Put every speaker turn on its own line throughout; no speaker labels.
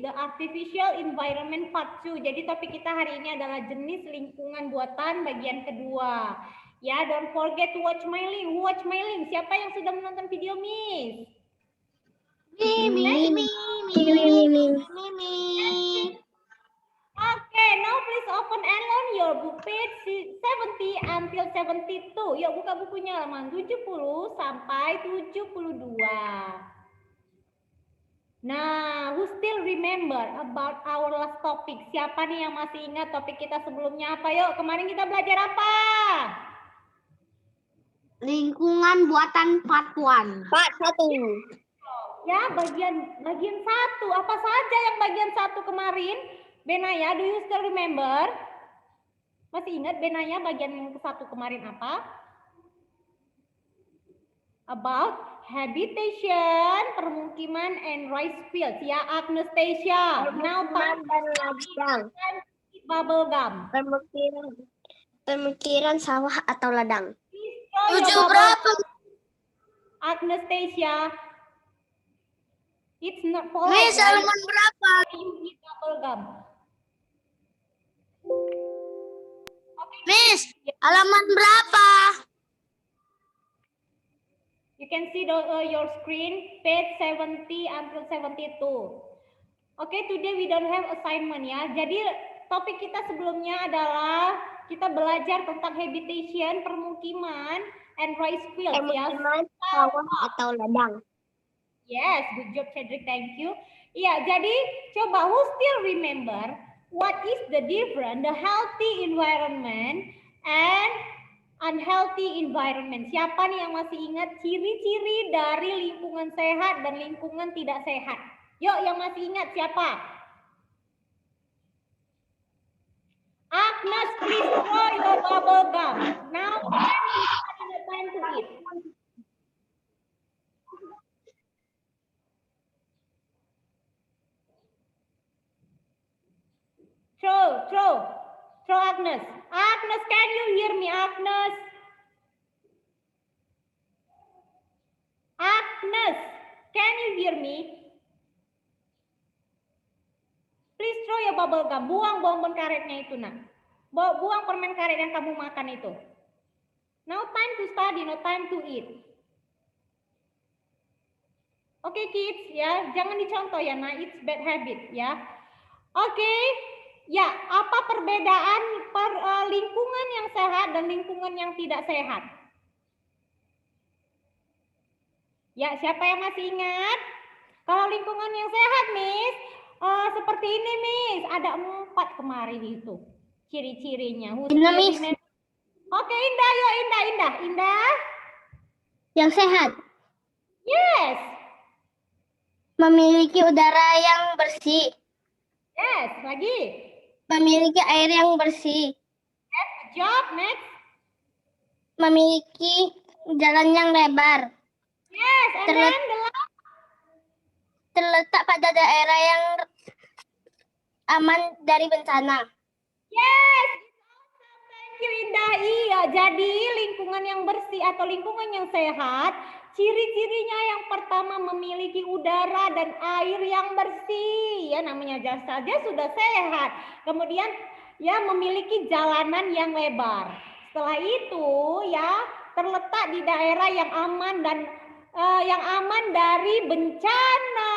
the artificial environment part 2. Jadi topik kita hari ini adalah jenis lingkungan buatan bagian kedua. Ya, don't forget to watch my link. Watch my link. Siapa yang sudah menonton video Miss? Okay, now please open and learn your book page 70 until 72. Yuk buka bukunya halaman 70 sampai 72. Nah, who still remember about our last topic? Siapa nih yang masih ingat topik kita sebelumnya apa? Yuk, kemarin kita belajar apa?
Lingkungan buatan part 1. Part 1.
Ya, bagian 1. Apa saja yang bagian 1 kemarin? Benaya, do you still remember? Masih ingat Benaya bagian yang ke-1 kemarin apa? About habitation, permukiman, and rice fields. Ya, Agnestation. Now time bubble gum.
Pemikiran sawah atau ladang.
7 berapa? Agnestation. It's not polite.
Miss, halaman berapa?
You eat bubble gum.
Miss, halaman berapa?
You can see your screen, page 70 until 72. Okay, today we don't have assignment ya. Jadi topik kita sebelumnya adalah kita belajar tentang habitation, permukiman, and rice fields ya.
Permukiman sawah atau ladang.
Yes, good job Cedric, thank you. Iya, jadi coba who still remember what is the difference the healthy environment and unhealthy environment? Siapa nih yang masih ingat ciri-ciri dari lingkungan sehat dan lingkungan tidak sehat? Yuk, yang masih ingat siapa? Agnes, please throw your bubble gum. Now, time to eat. Throw Agnes. Agnes, can you hear me, Agnes? Agnes, can you hear me? Please throw your bubble gum. Buang bonbon karetnya itu, nak. Buang permen karet yang kamu makan itu. Now time to study, no time to eat. Oke, kids, ya, jangan dicontoh ya, nah, it's bad habit, ya. Oke, ya, apa perbedaan lingkungan yang sehat dan lingkungan yang tidak sehat? Ya, siapa yang masih ingat? Kalau lingkungan yang sehat, Miss, seperti ini, Miss. Ada 4 kemarin itu ciri-cirinya.
Miss.
Oke, Indah, yuk Indah.
Yang sehat.
Yes.
Memiliki udara yang bersih.
Yes, lagi.
Memiliki air yang bersih.
Yes, good job. Next.
Memiliki jalan yang lebar.
Yes, and then
terletak pada daerah yang aman dari bencana.
Yes, thank you Indah. Iya, jadi lingkungan yang bersih atau lingkungan yang sehat, ciri-cirinya yang pertama memiliki udara dan air yang bersih. Ya, namanya saja sudah sehat. Kemudian ya memiliki jalanan yang lebar. Setelah itu ya terletak di daerah yang aman dan dari bencana.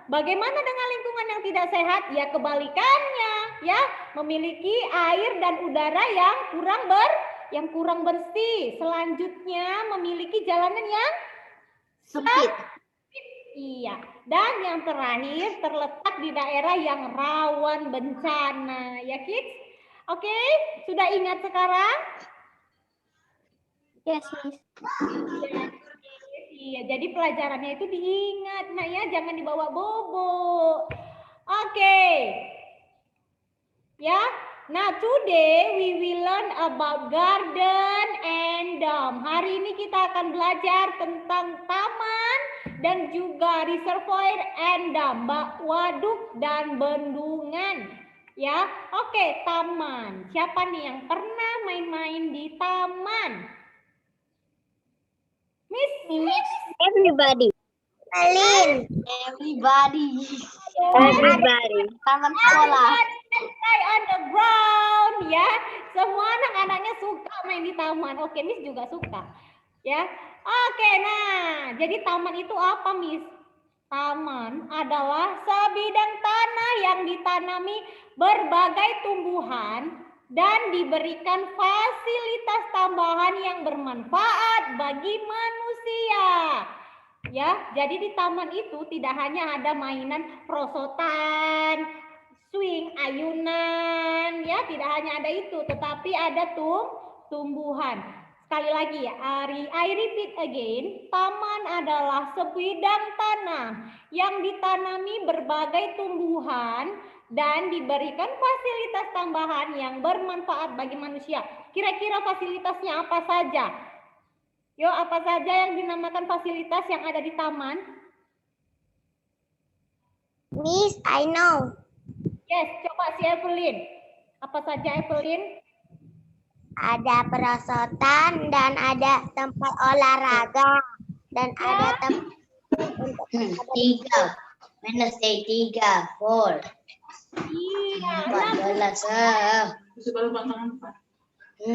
Bagaimana dengan lingkungan yang tidak sehat? Ya kebalikannya, ya memiliki air dan udara yang kurang bersih. Selanjutnya memiliki jalanan yang
Sempit.
Iya. Dan yang terakhir terletak di daerah yang rawan bencana, ya kids? Oke, sudah ingat sekarang?
Yes, Miss.
Iya, jadi pelajarannya itu diingat. Nah ya, jangan dibawa bobo. Oke. Ya. Nah, today we will learn about garden and dam. Hari ini kita akan belajar tentang taman dan juga reservoir and dam, waduk dan bendungan. Ya. Oke, taman. Siapa nih yang pernah main-main di taman? Miss,
Everybody.
Everybody.
Everybody. Taman sekolah.
Everybody play on the ground ya. Semua anak-anaknya suka main di taman. Oke, Miss juga suka. Ya. Oke, nah, jadi taman itu apa, Miss? Taman adalah sebidang tanah yang ditanami berbagai tumbuhan dan diberikan fasilitas tambahan yang bermanfaat bagi manusia. Ya, jadi di taman itu tidak hanya ada mainan prosotan, swing, ayunan, ya, tidak hanya ada itu, tetapi ada tumbuhan. Sekali lagi ya, I repeat again, taman adalah sebidang tanah yang ditanami berbagai tumbuhan dan diberikan fasilitas tambahan yang bermanfaat bagi manusia. Kira-kira fasilitasnya apa saja? Yo, apa saja yang dinamakan fasilitas yang ada di taman?
Miss, I know.
Yes, coba si Evelyn. Apa saja Evelyn?
Ada perosotan dan ada tempat olahraga dan ada tempat untuk 3. Wednesday 3, 4.
Iya,
14.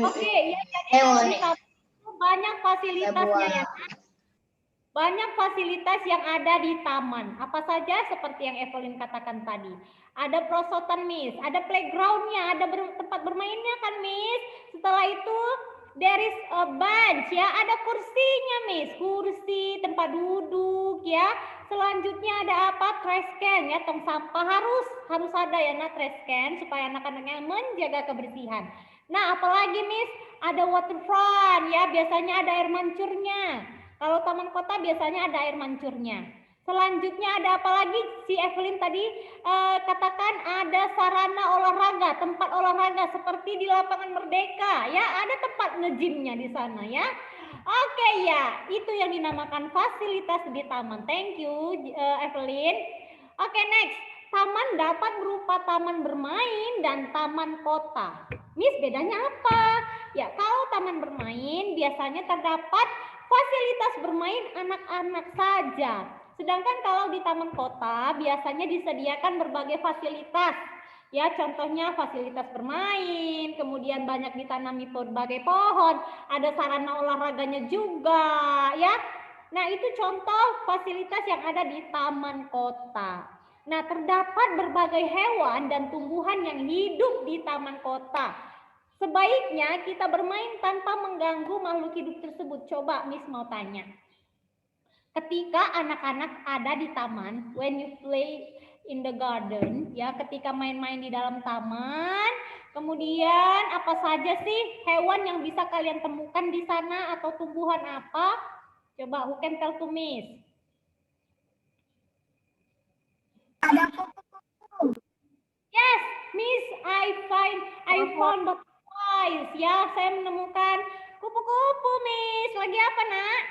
Oke, ya jadi banyak fasilitasnya ya. Banyak fasilitas yang ada di taman. Apa saja seperti yang Evelyn katakan tadi. Ada perosotan, Miss. Ada playgroundnya, ada tempat bermainnya kan, Miss. Setelah itu there is a bench ya, ada kursinya, Miss. Kursi, tempat duduk ya. Selanjutnya ada apa? Trash can ya, tong sampah harus ada ya, nah trash can supaya anak-anaknya menjaga kebersihan. Nah, apalagi, Miss? Ada waterfront ya, biasanya ada air mancurnya. Kalau taman kota biasanya ada air mancurnya. Selanjutnya ada apa lagi? Si Evelyn tadi katakan ada sarana olahraga, tempat olahraga seperti di lapangan Merdeka ya, ada tempat nge-gymnya di sana ya. Oke ya, itu yang dinamakan fasilitas di taman. Thank you Evelyn. Oke, next. Taman dapat berupa taman bermain dan taman kota. Miss, bedanya apa? Ya, kalau taman bermain biasanya terdapat fasilitas bermain anak-anak saja. Sedangkan kalau di taman kota biasanya disediakan berbagai fasilitas. Ya, contohnya fasilitas bermain, kemudian banyak ditanami berbagai pohon, ada sarana olahraganya juga, ya. Nah, itu contoh fasilitas yang ada di taman kota. Nah, terdapat berbagai hewan dan tumbuhan yang hidup di taman kota. Sebaiknya kita bermain tanpa mengganggu makhluk hidup tersebut. Coba Miss mau tanya. Ketika anak-anak ada di taman, when you play in the garden, ya, ketika main-main di dalam taman, kemudian apa saja sih hewan yang bisa kalian temukan di sana atau tumbuhan apa? Coba who can tell to Miss? Yes, Miss, I found butterflies. Ya, saya menemukan kupu-kupu, Miss. Lagi apa, Nak?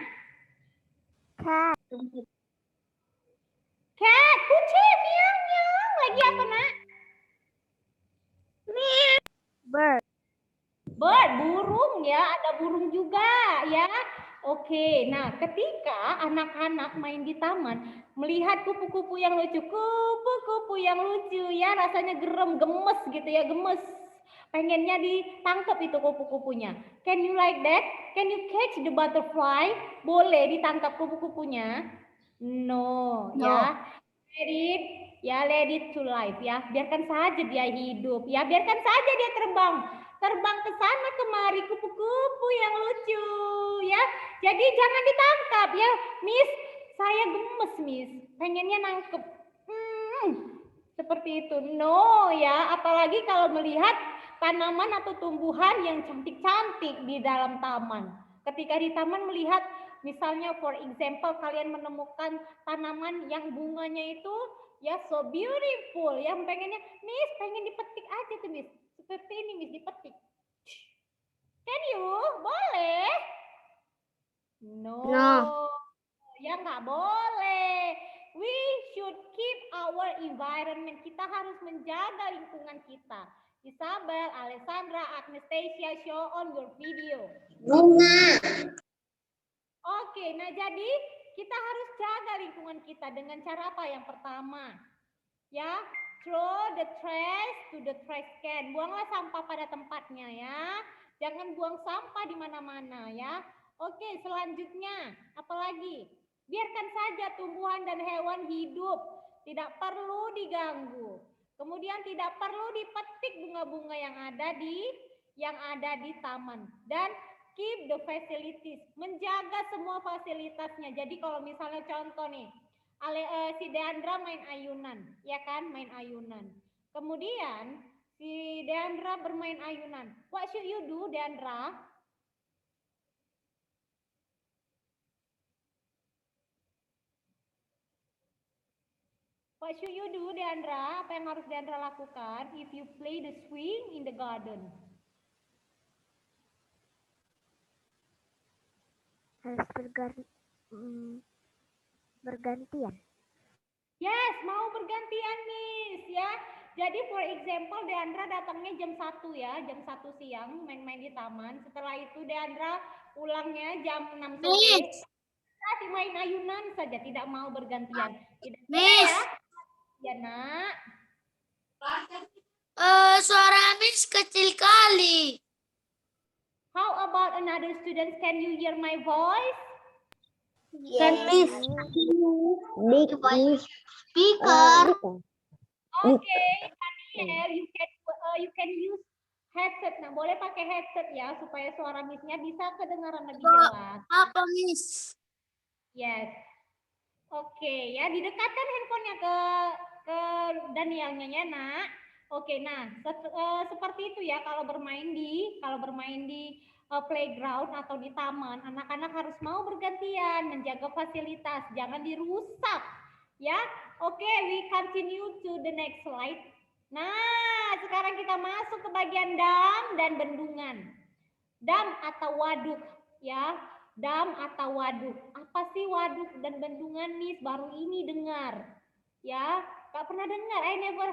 Cat, kucing, miau-miau. Lagi apa, Nak?
Bird.
Bird, burung ya, ada burung juga ya. Oke, nah ketika anak-anak main di taman, melihat kupu-kupu yang lucu, ya, rasanya gemes gitu ya, gemes. Pengennya ditangkap itu kupu-kupunya. Can you like that? Can you catch the butterfly? Boleh ditangkap kupu-kupunya? No, ya. Let it to life ya. Biarkan saja dia hidup ya. Biarkan saja dia terbang ke sana kemari, kupu-kupu yang lucu ya. Jadi jangan ditangkap ya, Miss. Saya gemes, Miss. Pengennya nangkep. Seperti itu. No ya, apalagi kalau melihat tanaman atau tumbuhan yang cantik-cantik di dalam taman. Ketika di taman melihat, misalnya for example kalian menemukan tanaman yang bunganya itu ya so beautiful, yang pengennya, Miss, pengen dipetik aja tuh, Miss. Seperti ini, Miss, dipetik. Can you? Boleh? No. Ya nggak boleh. We should keep our environment. Kita harus menjaga lingkungan kita. Isabel, Alessandra, Agnesia, show on your video.
Bunga.
Oke, nah jadi kita harus jaga lingkungan kita dengan cara apa? Yang pertama, Ya, throw the trash to the trash can. Buanglah sampah pada tempatnya ya. Jangan buang sampah di mana-mana ya. Oke, selanjutnya apalagi? Biarkan saja tumbuhan dan hewan hidup. Tidak perlu diganggu. Kemudian tidak perlu dipetik bunga-bunga yang ada di taman. Dan keep the facilities. Menjaga semua fasilitasnya. Jadi kalau misalnya contoh nih, si Deandra main ayunan, ya kan, main ayunan. Kemudian si Deandra bermain ayunan. What should you do, Deandra? What should you do, Deandra? Apa yang harus Deandra lakukan if you play the swing in the garden?
Harus bergantian.
Yes, mau bergantian, Miss, ya. Jadi for example Deandra datangnya jam 1 ya, jam 1 siang main-main di taman. Setelah itu Deandra pulangnya jam 6 sore. Kasih main ayunan saja, tidak mau bergantian. Tidak boleh ya. Ya, Nak.
Suara Miss kecil kali.
How about another student? Can you hear my voice?
Can Miss
Big voice
speaker?
Okay, Daniel, you can use headset. Nah, boleh pakai headset ya supaya suara Miss-nya bisa kedengaran lebih jelas.
Apa Miss?
Yes. Oke, ya didekatkan handphonenya ke Danielnya ya, Nak. Oke, nah seperti itu ya kalau bermain di playground atau di taman, anak-anak harus mau bergantian menjaga fasilitas, jangan dirusak. Ya. Oke, we continue to the next slide. Nah, sekarang kita masuk ke bagian dam dan bendungan. Dam atau waduk, ya. Dam atau waduk. Apa sih waduk dan bendungan, Miss? Baru ini dengar. Ya, gak pernah dengar. I never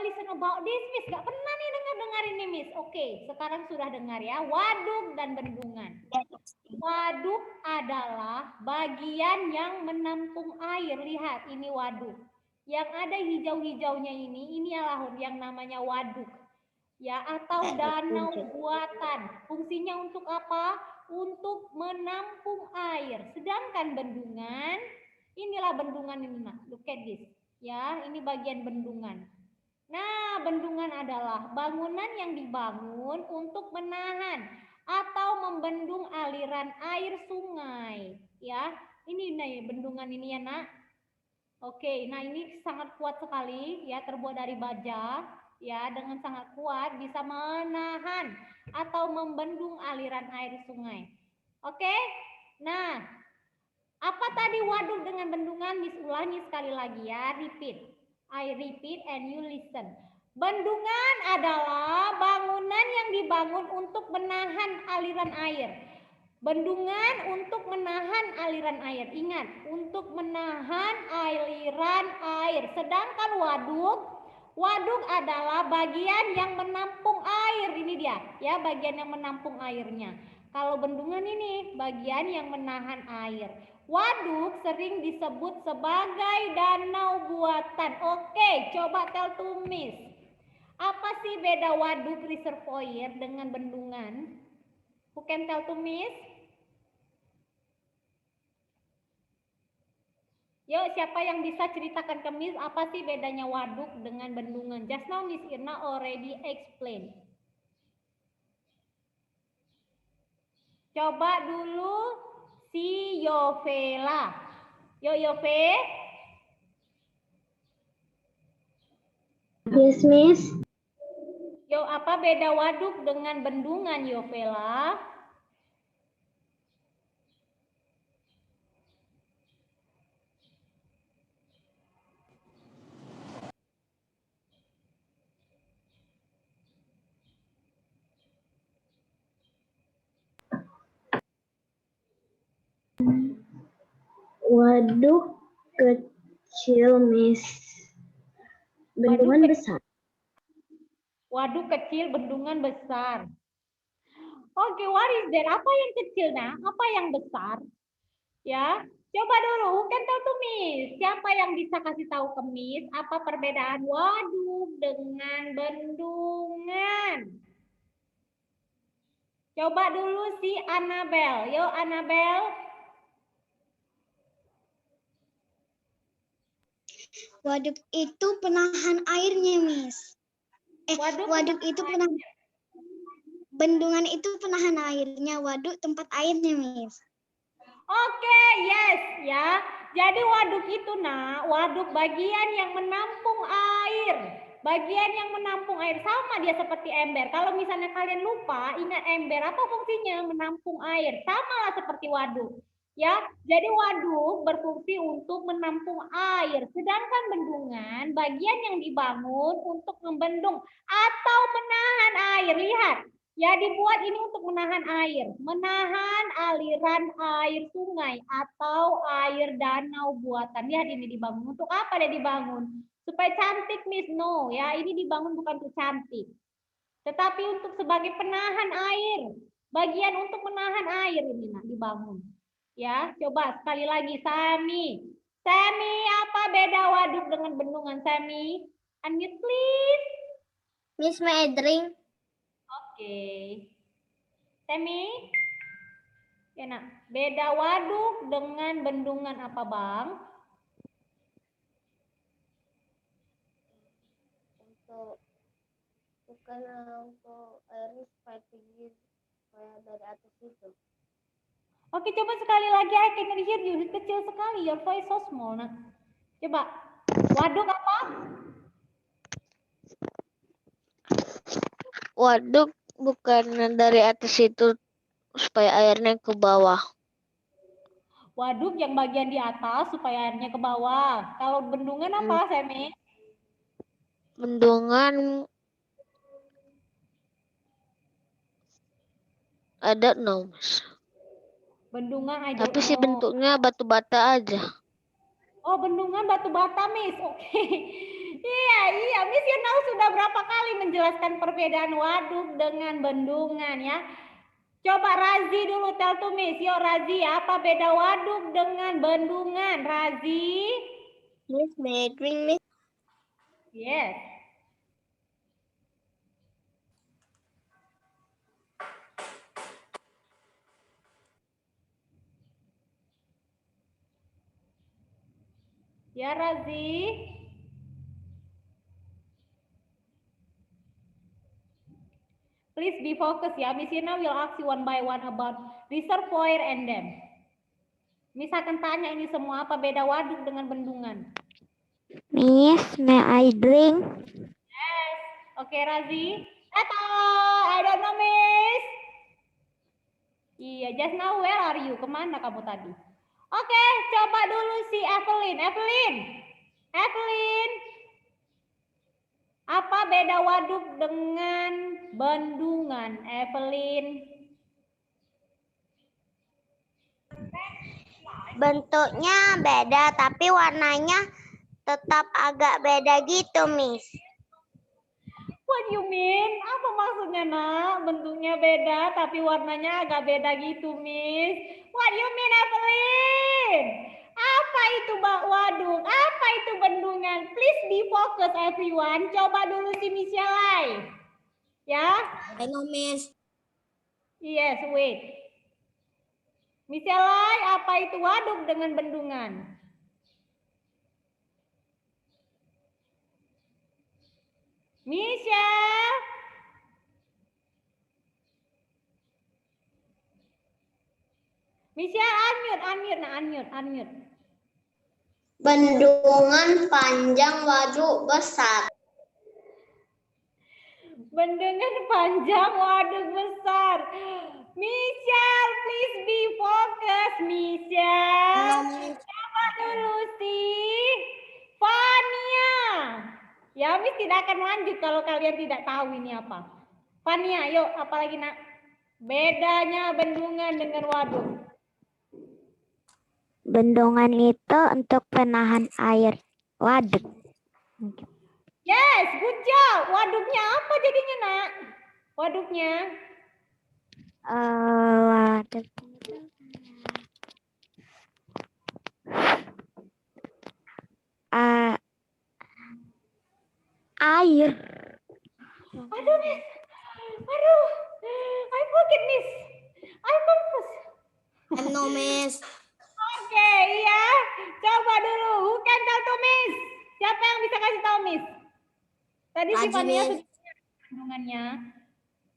listen about this, Miss. Gak pernah nih dengar ini, Miss. Oke, sekarang sudah dengar ya. Waduk dan bendungan. Waduk adalah bagian yang menampung air. Lihat, ini waduk. Yang ada hijau-hijaunya ini adalah yang namanya waduk. Ya, atau danau buatan. Fungsinya untuk apa? Untuk menampung air. Sedangkan bendungan, inilah bendungan ini, nah. Look at this. Ya, ini bagian bendungan. Nah, bendungan adalah bangunan yang dibangun untuk menahan atau membendung aliran air sungai. Ya, ini nih bendungan ini ya, Nak. Oke, nah ini sangat kuat sekali ya, terbuat dari baja. Ya, dengan sangat kuat bisa menahan atau membendung aliran air sungai. Oke, nah apa tadi waduk dengan bendungan? Miss ulangi sekali lagi ya, repeat. I repeat and you listen. Bendungan adalah bangunan yang dibangun untuk menahan aliran air. Bendungan untuk menahan aliran air. Ingat, untuk menahan aliran air. Sedangkan waduk adalah bagian yang menampung air. Ini dia, ya, bagian yang menampung airnya. Kalau bendungan ini bagian yang menahan air. Waduk sering disebut sebagai danau buatan. Oke, coba tell to Miss. Apa sih beda waduk reservoir dengan bendungan? Who can tell to Miss? Yuk, siapa yang bisa ceritakan ke Miss apa sih bedanya waduk dengan bendungan? Just now Miss Irna already explain. Coba dulu si Yovela. Yo Yove.
Yes, Miss.
Yo, apa beda waduk dengan bendungan, Yovela?
Waduk kecil, Miss. Bendungan besar.
Waduk kecil, bendungan besar. Oke, what is that? Apa yang kecil, nah? Apa yang besar? Ya, Coba dulu, who can tell to Miss? Siapa yang bisa kasih tahu ke Miss apa perbedaan waduk dengan bendungan? Coba dulu si Annabel. Yo Annabel.
Waduk itu penahan airnya, Miss. Waduk itu penahan, bendungan itu penahan airnya, waduk tempat airnya, Miss.
Oke, yes ya. Jadi waduk itu waduk bagian yang menampung air. Bagian yang menampung air sama dia seperti ember. Kalau misalnya kalian lupa, ingat ember apa fungsinya? Menampung air. Sama lah seperti waduk. Ya, jadi waduk berfungsi untuk menampung air, sedangkan bendungan bagian yang dibangun untuk membendung atau menahan air. Lihat, ya dibuat ini untuk menahan air, menahan aliran air sungai atau air danau buatan. Lihat ini dibangun. Untuk apa dia dibangun? Supaya cantik, Miss. No, ya ini dibangun bukan untuk cantik, tetapi untuk sebagai penahan air. Bagian untuk menahan air ini dibangun. Ya, coba sekali lagi, Sami. Sami, apa beda waduk dengan bendungan, Sami? Unmute, please.
Miss, may I drink?
Oke. Sami? Ya, nak. Beda waduk dengan bendungan apa, Bang?
Bukan untuk airnya supaya tinggi, supaya dari atas itu.
Oke, coba sekali lagi. I can hear you. Kecil sekali. Your voice so small, nak. Coba. Waduk apa?
Waduk bukan dari atas itu supaya airnya ke bawah.
Waduk yang bagian di atas supaya airnya ke bawah. Kalau bendungan apa, Semi?
Bendungan ada no, Mas.
Bendungan I don't
Tapi sih
know.
bentuknya batu bata aja.
Oh, bendungan batu bata, Miss. Oke. Iya, Miss Yunau sudah berapa kali menjelaskan perbedaan waduk dengan bendungan ya. Coba Razi dulu tell to Miss. Yo Razi, apa beda waduk dengan bendungan? Razi?
Miss, may I drink, Miss?
Yes. Ya Razi. Please be focused ya. Miss Yuna will ask you one by one about reservoir and dam. Miss akan tanya ini semua apa beda waduk dengan bendungan.
Miss, may I drink?
Yes. Oke, Razi. I don't know, Miss. Iya, just now where are you? Kemana kamu tadi? Oke, coba dulu si Evelyn. Evelyn. Apa beda waduk dengan bendungan, Evelyn?
Bentuknya beda, tapi warnanya tetap agak beda gitu, Miss.
What you mean? Apa maksudnya, nak? Bentuknya beda, tapi warnanya agak beda gitu, Miss. What you mean, Evelyn? Apa itu waduk? Apa itu bendungan? Please be focused, everyone. Coba dulu si Michelle. Ya?
I know, Miss.
Yes, wait. Michelle, apa itu waduk dengan bendungan? Michelle? Michelle, unmute.
Bendungan panjang, waduk besar.
Bendungan panjang, waduk besar. Michelle, please be focused, Michelle. Coba dulu sih. Fania. Ya, Miss tidak akan lanjut kalau kalian tidak tahu ini apa. Fania, yuk, apalagi nak? Bedanya bendungan dengan waduk.
Bendungan itu untuk penahan air. Waduk.
Yes, good job. Waduknya apa jadinya, nak? Waduknya?
Waduk.
air.
Aduh, Miss. Aduh. I forget, Miss. I confused.
No, Miss.
Oke, iya. Coba dulu. Who can tell to Miss? Siapa yang bisa kasih tahu, Miss? Tadi si
Aji,
Fania
Miss.
sudah kandungannya.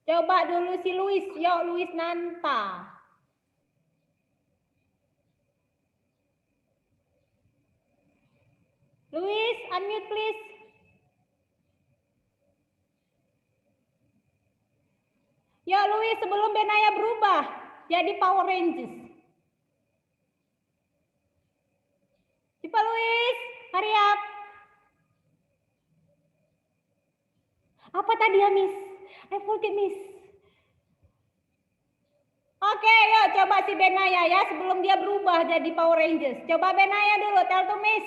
Coba dulu si Luis. Yuk, Luis Nanta. Luis, unmute please. Ya, Luis, sebelum Benaya berubah jadi Power Rangers. Cepat, Luis. Hurry up. Apa tadi ya, Miss? I forget, Miss. Oke, yuk coba si Benaya ya sebelum dia berubah jadi Power Rangers. Coba Benaya dulu, tell to Miss.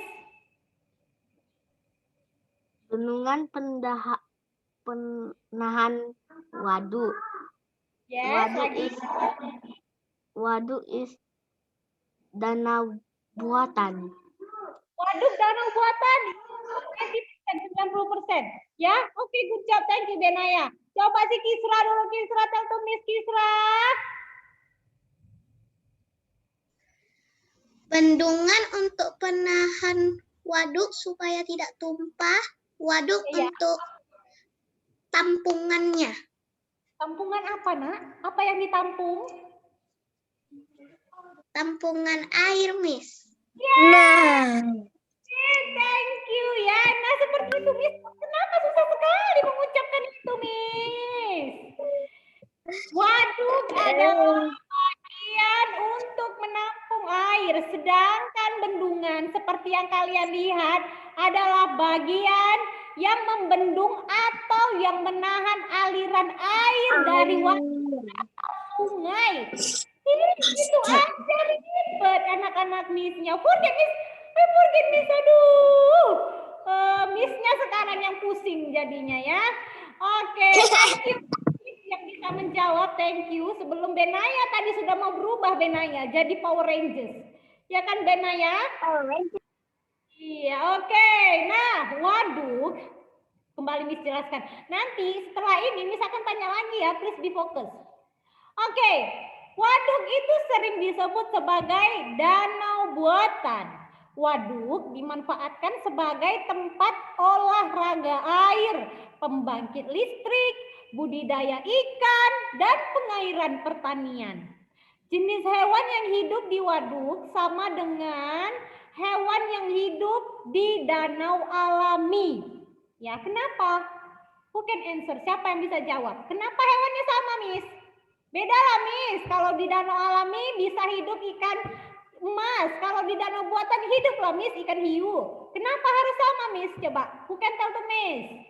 Bendungan penahan waduk.
Yes, lagi.
Waduk is danau buatan.
Waduk danau buatan. 90%. Ya, oke, good job. Thank you, Benaya. Coba si Kisra dulu, Kisra, tell to Miss Kisra.
Bendungan untuk penahan waduk supaya tidak tumpah. Waduk
Iya.
untuk tampungannya.
Tampungan apa, Nak? Apa yang ditampung?
Tampungan air, Miss.
Yeah. Thank you ya. Nah, seperti itu, Miss. Kenapa susah sekali mengucapkan itu, Miss? Waduk adalah bagian untuk menampung air, sedangkan bendungan seperti yang kalian lihat adalah bagian yang membendung atau yang menahan aliran air dari waduk sungai. Ini gitu aja ribet anak-anak Miss-nya. Forget, Miss. Forget, Miss. Aduh. Miss-nya sekarang yang pusing jadinya ya. Oke, thank you. Yang bisa menjawab, thank you. Sebelum Benaya tadi sudah mau berubah Benaya jadi Power Rangers. Ya kan Benaya?
Power Rangers.
Iya, oke. Nah, waduk. Kembali Miss jelaskan. Nanti setelah ini Miss akan tanya lagi ya, please be focus. Oke, waduk itu sering disebut sebagai danau buatan. Waduk dimanfaatkan sebagai tempat olahraga air, pembangkit listrik, budidaya ikan, dan pengairan pertanian. Jenis hewan yang hidup di waduk sama dengan hewan yang hidup di danau alami. Ya, kenapa? Who can answer? Siapa yang bisa jawab? Kenapa hewannya sama, Miss? Beda lah, Miss. Kalau di danau alami bisa hidup ikan emas. Kalau di danau buatan hidup lah, Miss, ikan hiu. Kenapa harus sama, Miss? Coba, who can tell to Miss?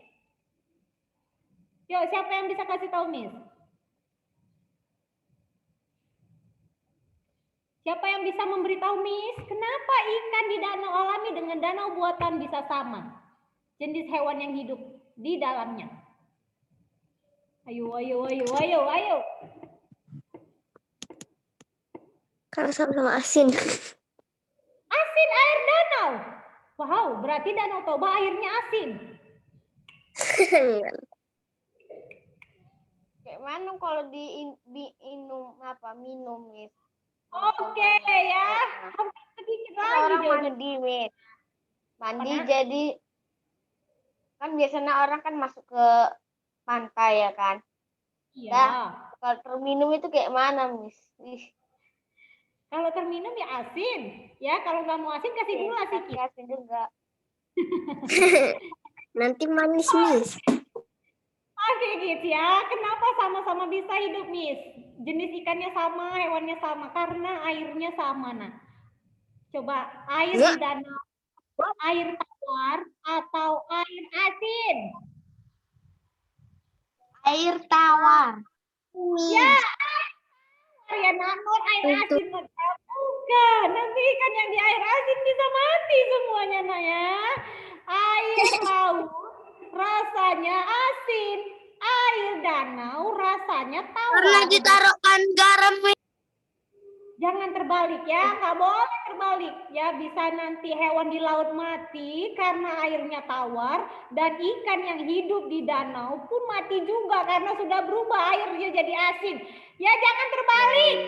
Yuk, siapa yang bisa kasih tahu, Miss? Siapa yang bisa memberitahu, Miss? Kenapa ikan di danau alami dengan danau buatan bisa sama? Jenis hewan yang hidup di dalamnya. Ayo, ayo, ayo, ayo, ayo.
Karena sama-sama asin.
Asin air danau. Wow, berarti Danau Toba airnya asin.
Kayak mana kalau minum, Miss?
Oke ya. Sedikit lagi
Orang
jawabannya.
mandi, Miss. Mandi
Apa, Nak?
jadi kan biasanya orang kan masuk ke pantai ya kan.
Iya.
Nah, kalau terminum itu kayak mana, Miss?
Kalau terminum ya asin. Ya, kalau nggak mau asin kasih gula sedikit.
Asin juga. Nanti manis, Miss.
Oke gitu ya. Kenapa sama-sama bisa hidup, Miss? Jenis ikannya sama, hewannya sama. Karena airnya sama, nah. Coba air di danau, air tawar atau air asin?
Air tawar.
Ya, ya namun air asin bukan. Nanti ikan yang di air asin bisa mati semuanya, nah ya. Air laut rasanya asin, air danau rasanya tawar.
Karena ditaruhkan garam, Miss.
Jangan terbalik ya, nggak boleh terbalik ya. Bisa nanti hewan di laut mati karena airnya tawar dan ikan yang hidup di danau pun mati juga karena sudah berubah airnya jadi asin. Ya jangan terbalik.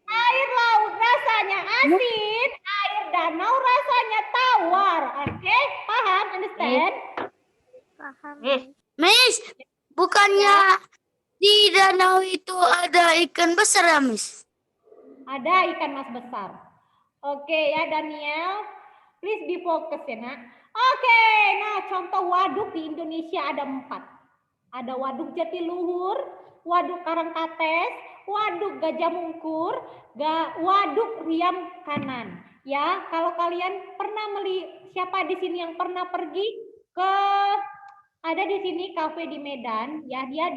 Air laut rasanya asin, air danau rasanya tawar. Oke, paham? Understand?
Paham.
Miss, bukannya di danau itu ada ikan besar ya, Miss?
Ada ikan mas besar. Oke ya Daniel, please be focus ya nak. Oke, nah contoh waduk di Indonesia ada 4. Ada waduk Jatiluhur, waduk Karangkates, waduk Gajah Mungkur, waduk Riam Kanan. Ya, kalau kalian pernah siapa di sini yang pernah pergi ke ada di sini kafe di Medan, ya dia